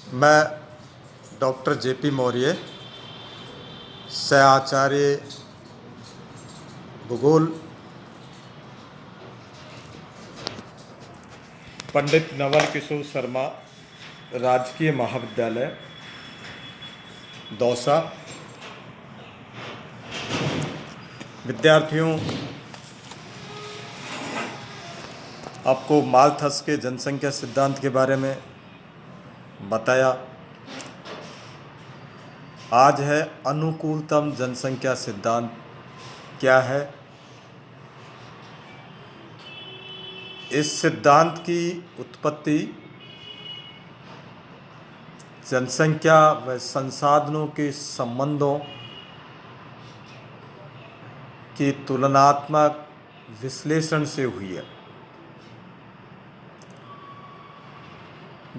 मैं doctor JP Maurya, सहआचार्य भूगोल, पंडित नवल किशोर शर्मा राजकीय महाविद्यालय दौसा। विद्यार्थियों, आपको मालथस के जनसंख्या सिद्धांत के बारे में बताया। आज है अनुकूलतम जनसंख्या सिद्धांत क्या है। इस सिद्धांत की उत्पत्ति जनसंख्या व संसाधनों के संबंधों की तुलनात्मक विश्लेषण से हुई है।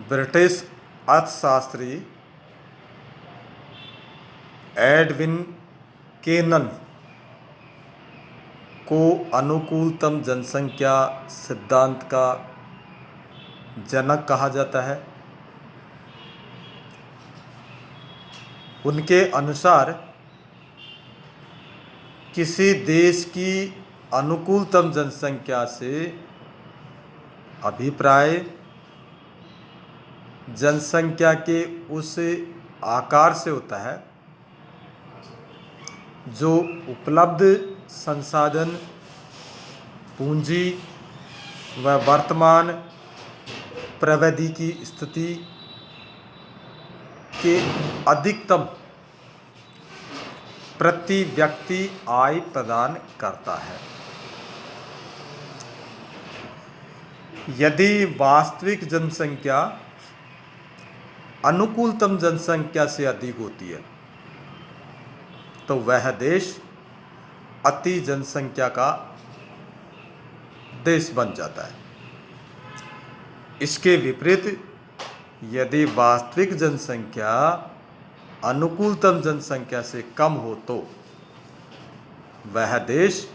ब्रिटिश अर्थशास्त्री एडविन केनन को अनुकूलतम जनसंख्या सिद्धांत का जनक कहा जाता है। उनके अनुसार किसी देश की अनुकूलतम जनसंख्या से अभिप्राय जनसंख्या के उस आकार से होता है जो उपलब्ध संसाधन, पूंजी व वर्तमान प्रवृत्ति की स्थिति के अधिकतम प्रति व्यक्ति आय प्रदान करता है। यदि वास्तविक जनसंख्या अनुकूलतम जनसंख्या से अधिक होती है तो वह देश अति जनसंख्या का देश बन जाता है। इसके विपरीत यदि वास्तविक जनसंख्या अनुकूलतम जनसंख्या से कम हो तो वह देश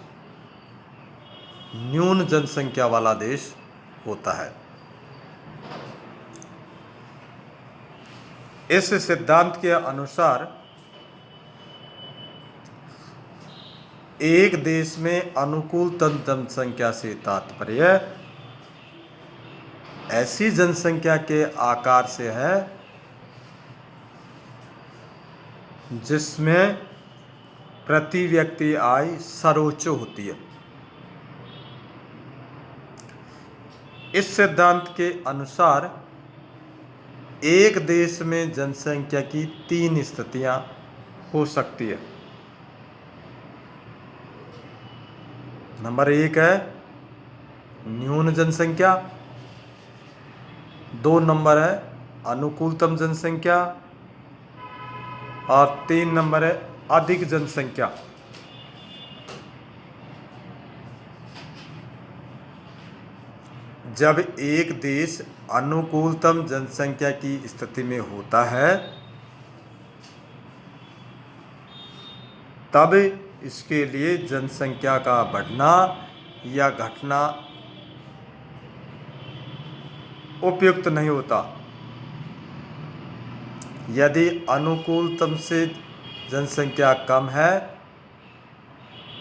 न्यून जनसंख्या वाला देश होता है। इस सिद्धांत के अनुसार एक देश में अनुकूलतम जनसंख्या से तात्पर्य ऐसी जनसंख्या के आकार से है जिसमें प्रति व्यक्ति आय सर्वोच्च होती है। इस सिद्धांत के अनुसार एक देश में जनसंख्या की 3 स्थितियां हो सकती है। नंबर 1 है न्यून जनसंख्या, 2 नंबर है अनुकूलतम जनसंख्या और 3 नंबर है अधिक जनसंख्या। जब एक देश अनुकूलतम जनसंख्या की स्थिति में होता है तब इसके लिए जनसंख्या का बढ़ना या घटना उपयुक्त नहीं होता। यदि अनुकूलतम से जनसंख्या कम है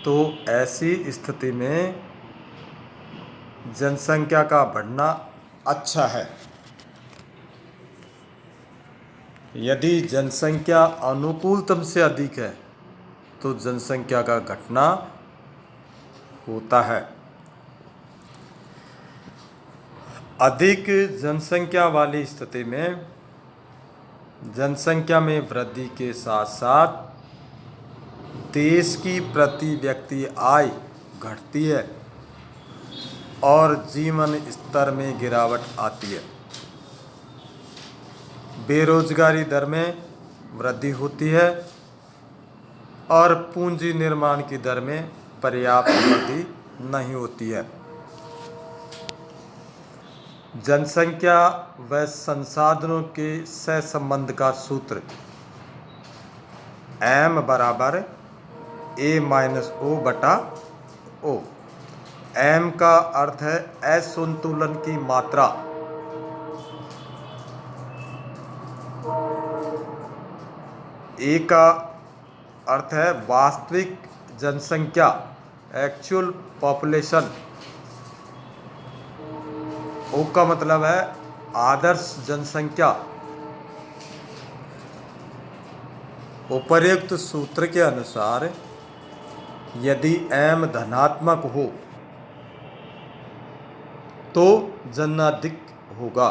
तो ऐसी स्थिति में जनसंख्या का बढ़ना अच्छा है। यदि जनसंख्या अनुकूलतम से अधिक है तो जनसंख्या का घटना होता है। अधिक जनसंख्या वाली स्थिति में जनसंख्या में वृद्धि के साथ साथ देश की प्रति व्यक्ति आय घटती है और जीवन स्तर में गिरावट आती है। बेरोजगारी दर में वृद्धि होती है और पूंजी निर्माण की दर में पर्याप्त वृद्धि नहीं होती है। जनसंख्या व संसाधनों के सहसंबंध का सूत्र M बराबर A-O/O। M का अर्थ है असंतुलन की मात्रा ए का अर्थ है वास्तविक जनसंख्या, एक्चुअल पॉपुलेशन। ओ का मतलब है आदर्श जनसंख्या। उपर्युक्त सूत्र के अनुसार यदि m धनात्मक हो तो जनाधिक होगा,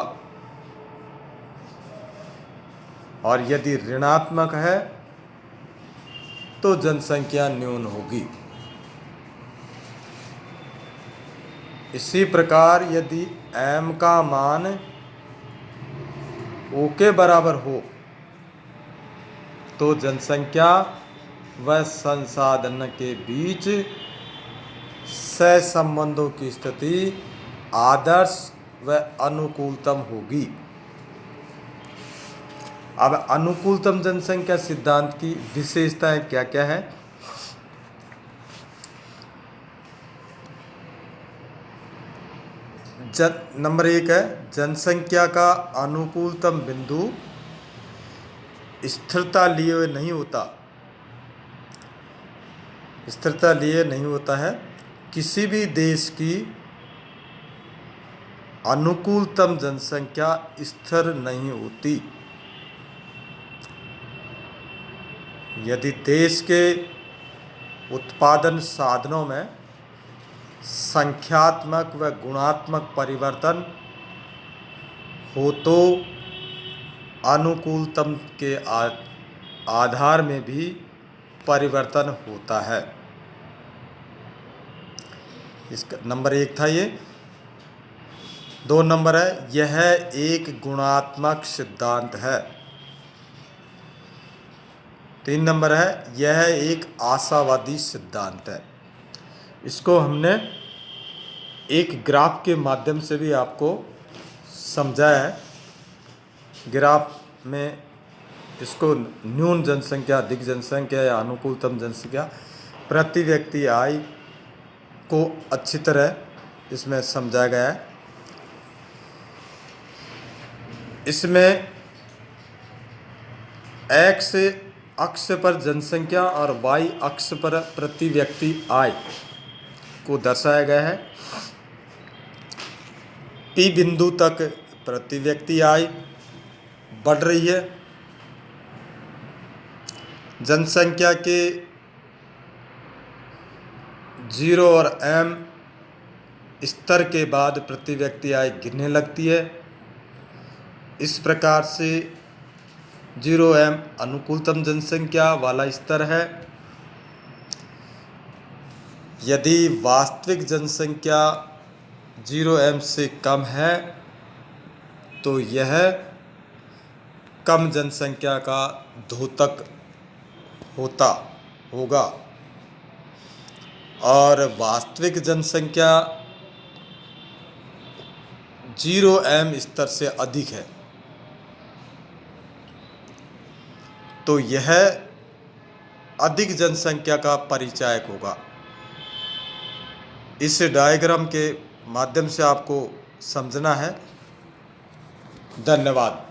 और यदि ऋणात्मक है तो जनसंख्या न्यून होगी। इसी प्रकार यदि m का मान O के बराबर हो तो जनसंख्या व संसाधन के बीच सहसंबंधों की स्थिति आदर्श व अनुकूलतम होगी। अब अनुकूलतम जनसंख्या सिद्धांत की विशेषताएं क्या क्या है? नंबर 1 है जनसंख्या का अनुकूलतम बिंदु स्थिरता लिए नहीं होता। स्थिरता लिए नहीं होता है। किसी भी देश की अनुकूलतम जनसंख्या स्थिर नहीं होती। यदि देश के उत्पादन साधनों में संख्यात्मक व गुणात्मक परिवर्तन हो तो अनुकूलतम के आधार में भी परिवर्तन होता है। इसका नंबर 1 था ये। 2 नंबर है यह एक गुणात्मक सिद्धांत है। 3 नंबर है यह एक आशावादी सिद्धांत है। इसको हमने एक ग्राफ के माध्यम से भी आपको समझाया है। ग्राफ में इसको न्यून जनसंख्या, अधिक जनसंख्या या अनुकूलतम जनसंख्या, प्रति व्यक्ति आय को अच्छी तरह इसमें समझाया गया है। इसमें x अक्ष पर जनसंख्या और y अक्ष पर प्रति व्यक्ति आय को दर्शाया गया है। P बिंदु तक प्रति व्यक्ति आय बढ़ रही है। जनसंख्या के 0 और m स्तर के बाद प्रति व्यक्ति आय गिरने लगती है। इस प्रकार से 0m अनुकूलतम जनसंख्या वाला स्तर है। यदि वास्तविक जनसंख्या 0m से कम है तो यह कम जनसंख्या का द्योतक होगा, और वास्तविक जनसंख्या 0m स्तर से अधिक है तो यह अधिक जनसंख्या का परिचायक होगा। इस डायग्राम के माध्यम से आपको समझना है। धन्यवाद।